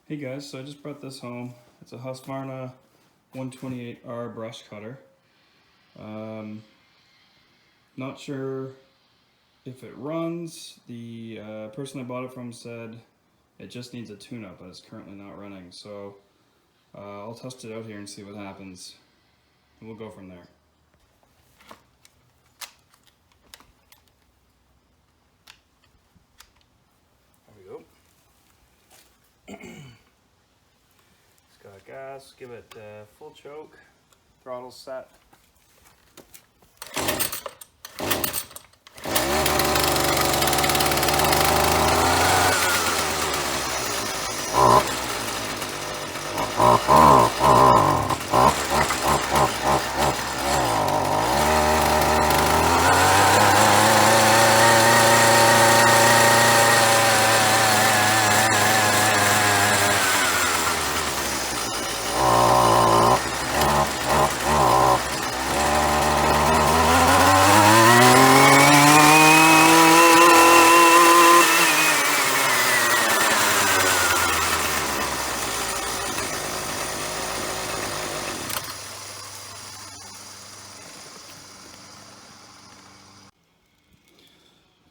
Hey guys, so I just brought this home. It's a Husqvarna 128r Brushcutter. Not sure if it runs. The person I bought it from said it just needs a tune-up, but it's currently not running. So I'll test it out here and see what happens. And we'll go from there. There we go. It's got gas. Give it full choke. Throttle set.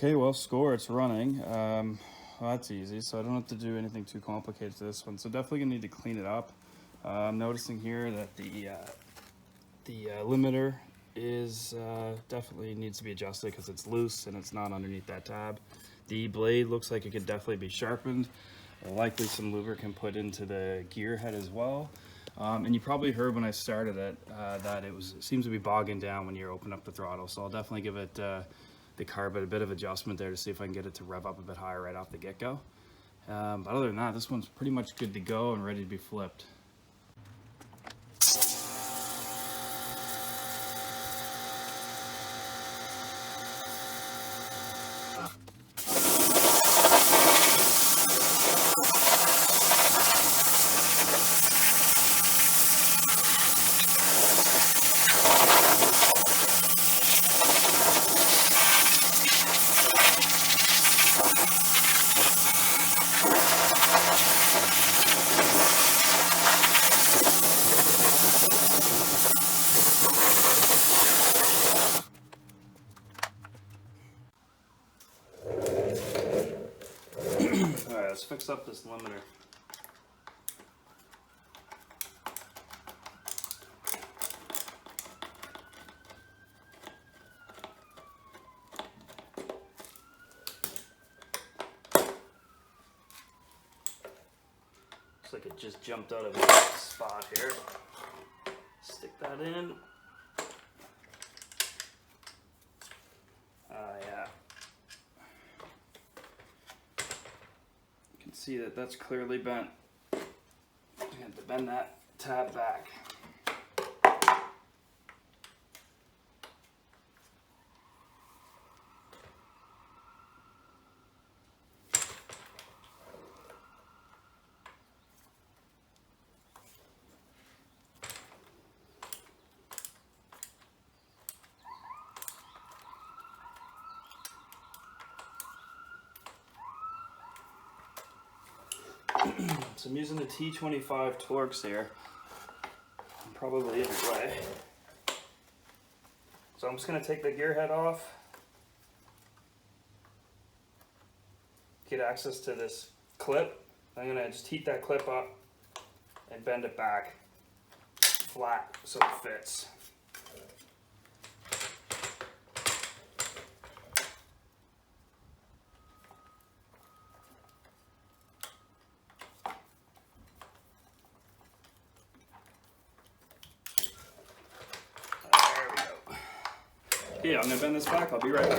Okay, well, score, it's running. Well, that's easy, so I don't have to do anything too complicated to this one. So definitely gonna need to clean it up. I'm noticing here that the limiter is definitely needs to be adjusted because it's loose and it's not underneath that tab. The blade looks like it could definitely be sharpened. Likely some lubricant put into the gear head as well. And you probably heard when I started it that it seems to be bogging down when you open up the throttle. So I'll definitely give it the carb a bit of adjustment there to see if I can get it to rev up a bit higher right off the get-go. But other than that, this one's pretty much good to go and ready to be flipped. Alright, let's fix up this limiter. Looks like it just jumped out of its spot here. Stick that in. Yeah. You can see that that's clearly bent. I'm going to have to bend that tab back. So I'm using the T25 Torx here, probably every way. So I'm just going to take the gear head off, get access to this clip. I'm going to just heat that clip up and bend it back flat so it fits. Yeah, I'm gonna bend this back. I'll be right back.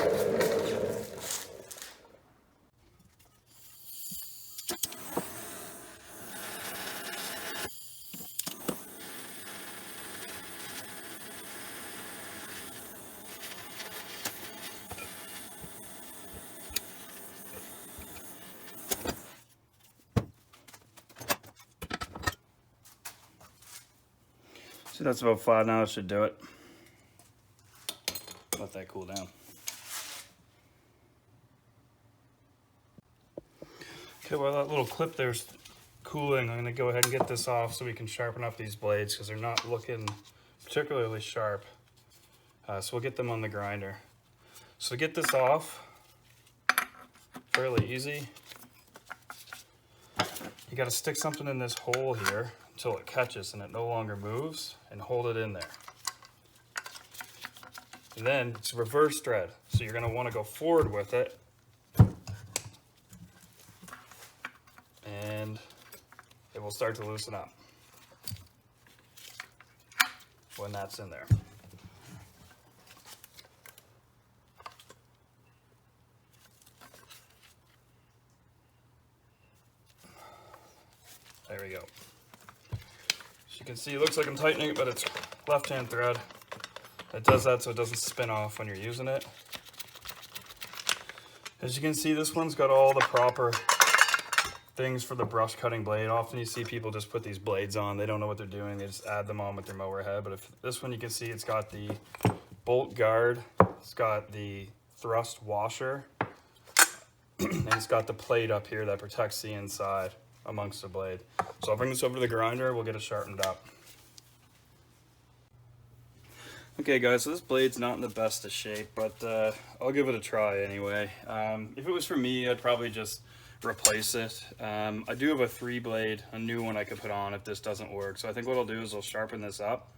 So that's about flat now. It should do it. Let that cool down. Okay, well that little clip there's cooling, I'm gonna go ahead and get this off so we can sharpen up these blades because they're not looking particularly sharp. So we'll get them on the grinder. So to get this off, fairly easy. You gotta stick something in this hole here until it catches and it no longer moves, and hold it in there. And then it's reverse thread. So you're gonna wanna go forward with it. And it will start to loosen up when that's in there. There we go. As you can see, it looks like I'm tightening it, but it's left-hand thread. It does that so it doesn't spin off when you're using it. As you can see, this one's got all the proper things for the brush cutting blade. Often you see people just put these blades on. They don't know what they're doing. They just add them on with their mower head. But if this one, you can see it's got the bolt guard. It's got the thrust washer. And it's got the plate up here that protects the inside amongst the blade. So I'll bring this over to the grinder. We'll get it sharpened up. Okay guys, so this blade's not in the best of shape, but I'll give it a try anyway. If it was for me, I'd probably just replace it. I do have a 3-blade, a new one I could put on if this doesn't work. So I think what I'll do is I'll sharpen this up,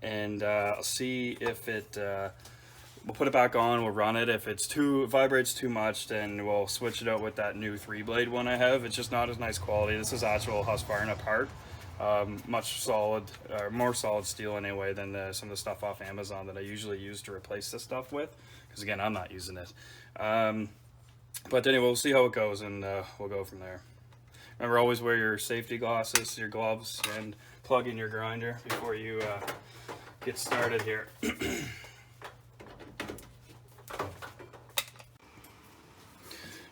and I'll see if it, we'll put it back on, we'll run it. If it vibrates too much, then we'll switch it out with that new 3-blade one I have. It's just not as nice quality. This is actual Husqvarna part. Much solid, or more solid steel anyway than some of the stuff off Amazon that I usually use to replace this stuff with, because again, I'm not using it. But anyway, we'll see how it goes, and we'll go from there. Remember, always wear your safety glasses, your gloves, and plug in your grinder before you get started here.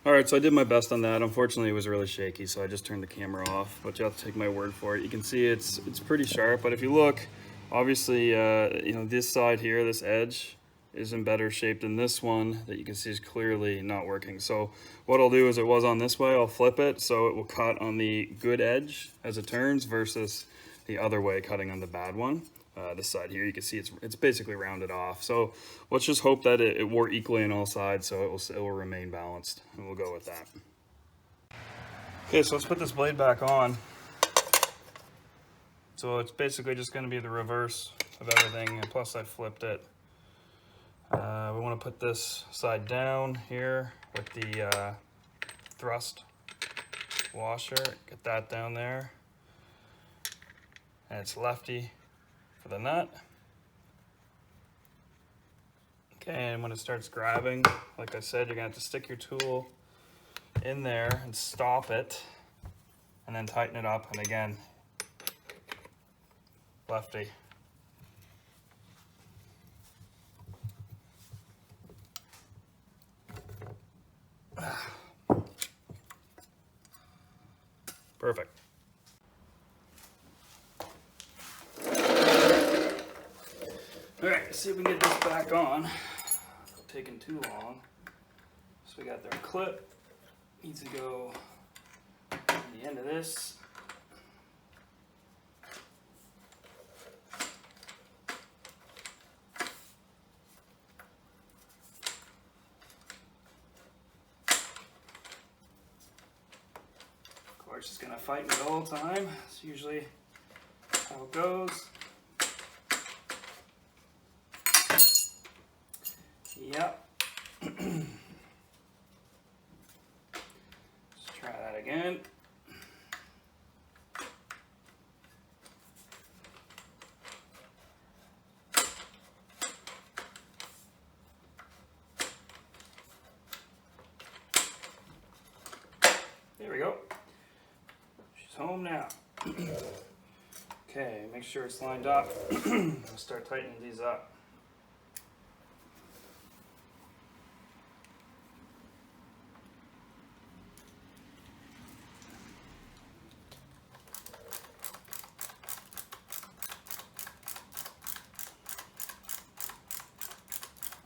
All right, so I did my best on that. Unfortunately, it was really shaky, so I just turned the camera off, but you have to take my word for it. You can see it's pretty sharp, but if you look, obviously, you know, this side here, this edge is in better shape than this one that you can see is clearly not working. So what I'll do is, it was on this way, I'll flip it so it will cut on the good edge as it turns versus the other way, cutting on the bad one. This side here, you can see it's basically rounded off. So let's just hope that it wore equally on all sides, so it will remain balanced, and we'll go with that. Okay, so let's put this blade back on. So it's basically just going to be the reverse of everything, and plus I flipped it. We want to put this side down here with the thrust washer. Get that down there, and it's lefty for the nut. Okay, and when it starts grabbing, like I said, you're gonna have to stick your tool in there and stop it, and then tighten it up, and again, lefty. Perfect. All right, let's see if we can get this back on. It's taking too long. So we got their clip. Needs to go on the end of this. Of course, it's gonna fight me the whole time. It's usually how it goes. Yep. Let's try that again. There we go. She's home now. Okay, make sure it's lined up. I'll start tightening these up.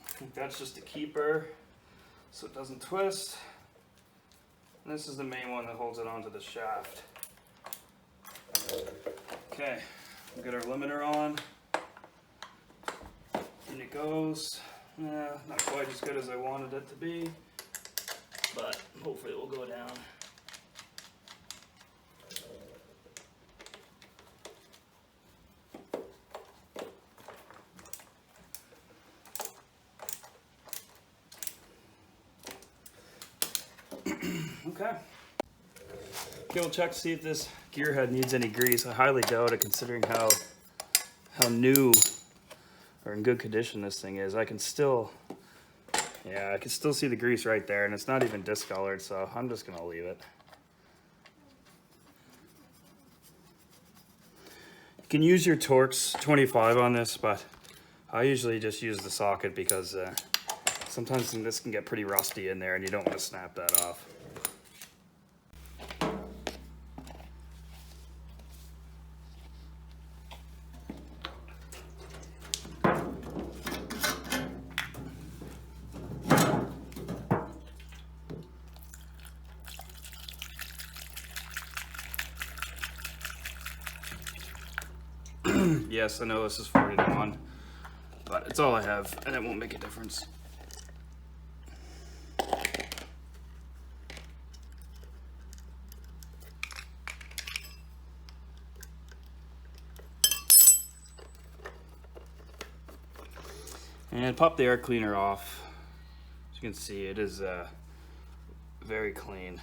I think that's just a keeper so it doesn't twist. And this is the main one that holds it onto the shaft. Okay, we'll get our limiter on. In it goes. Not quite as good as I wanted it to be, but hopefully it will go down. Okay. Okay, we'll check to see if this gear head needs any grease. I highly doubt it, considering how new or in good condition this thing is. I can still see the grease right there, and it's not even discolored, so I'm just gonna leave it. You can use your Torx 25 on this, but I usually just use the socket because sometimes this can get pretty rusty in there and you don't want to snap that off. Yes, I know this is 40 to 1, but it's all I have, and it won't make a difference. And pop the air cleaner off. As you can see, it is very clean.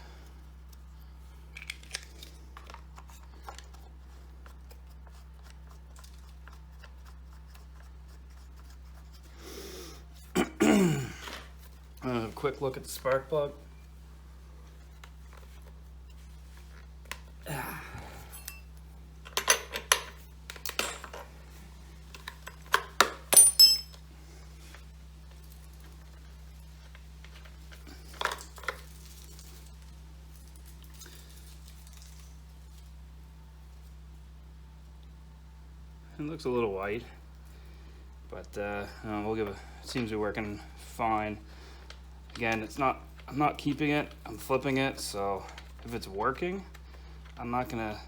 A quick look at the spark plug. It looks a little white, but we'll give it. It seems to be working fine. Again, I'm not keeping it, I'm flipping it, so if it's working, I'm not gonna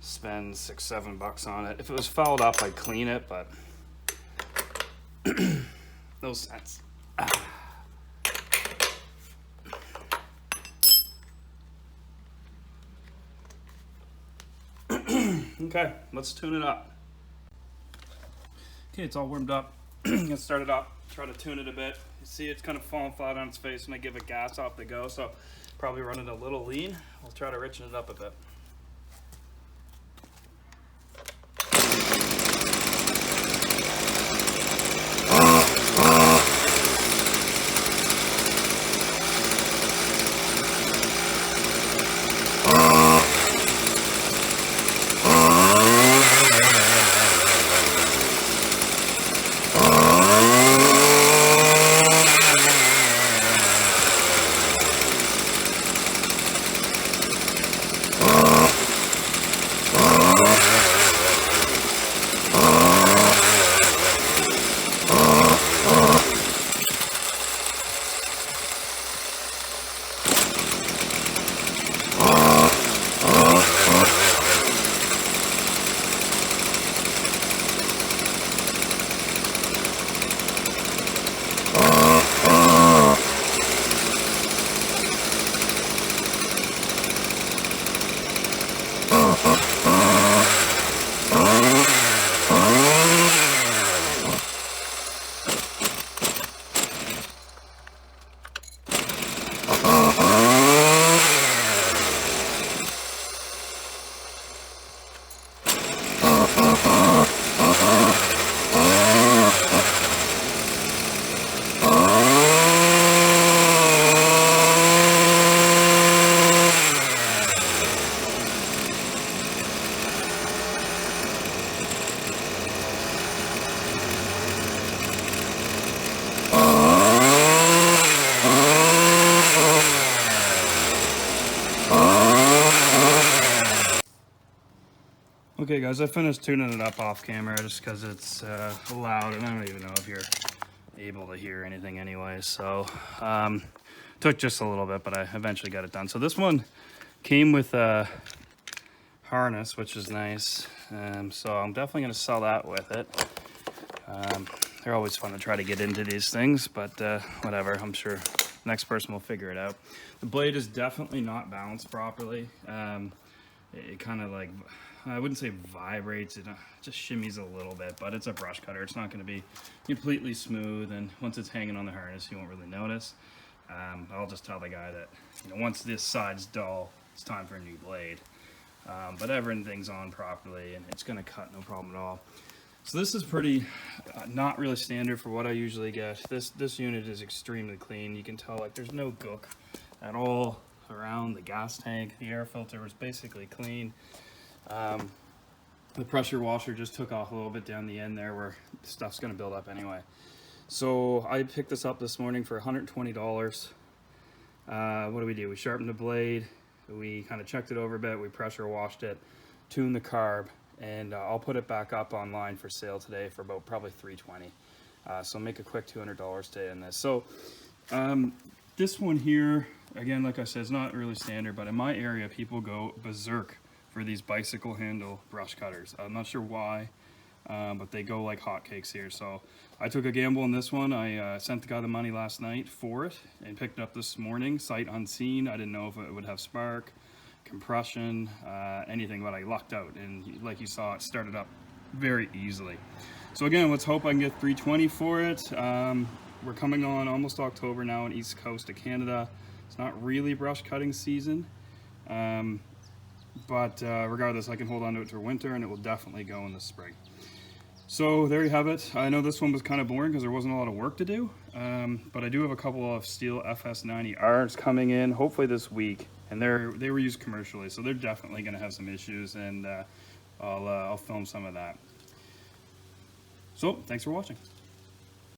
spend $6-7 on it. If it was fouled up, I'd clean it, but no sense. Okay, let's tune it up. Okay, it's all warmed up. Get started up, try to tune it a bit. You see it's kind of falling flat on its face when I give it gas off the go, so probably run it a little lean. We'll try to richen it up a bit. Okay guys, I finished tuning it up off camera just because it's loud, and I don't even know if you're able to hear anything anyway, so took just a little bit, but I eventually got it done. So this one came with harness, which is nice. So I'm definitely going to sell that with it. They're always fun to try to get into these things, but whatever, I'm sure the next person will figure it out. The blade is definitely not balanced properly. It kind of like, I wouldn't say vibrates, it just shimmies a little bit, but it's a brush cutter. It's not going to be completely smooth, and once it's hanging on the harness, you won't really notice. I'll just tell the guy that, you know, once this side's dull, it's time for a new blade. But everything's on properly, and it's going to cut no problem at all. So this is pretty not really standard for what I usually get. This unit is extremely clean. You can tell like there's no gook at all around the gas tank. The air filter was basically clean. The pressure washer just took off a little bit down the end there where stuff's going to build up anyway. So I picked this up this morning for $120. What do? We sharpened the blade, we kind of checked it over a bit, we pressure washed it, tuned the carb, and I'll put it back up online for sale today for about probably $320. So make a quick $200 today in this. So this one here, again, like I said, it's not really standard, but in my area people go berserk for these bicycle handle brush cutters. I'm not sure why, but they go like hotcakes here. So I took a gamble on this one. I sent the guy the money last night for it and picked it up this morning, sight unseen. I didn't know if it would have spark, compression, anything, but I lucked out, and like you saw, it started up very easily. So again, let's hope I can get $320 for it. We're coming on almost October now in East Coast of Canada. It's not really brush cutting season, but regardless, I can hold on to it through winter, and it will definitely go in the spring. So there you have it. I know this one was kind of boring because there wasn't a lot of work to do, but I do have a couple of steel FS90Rs coming in hopefully this week, and they were used commercially, so they're definitely going to have some issues, and I'll film some of that. So thanks for watching.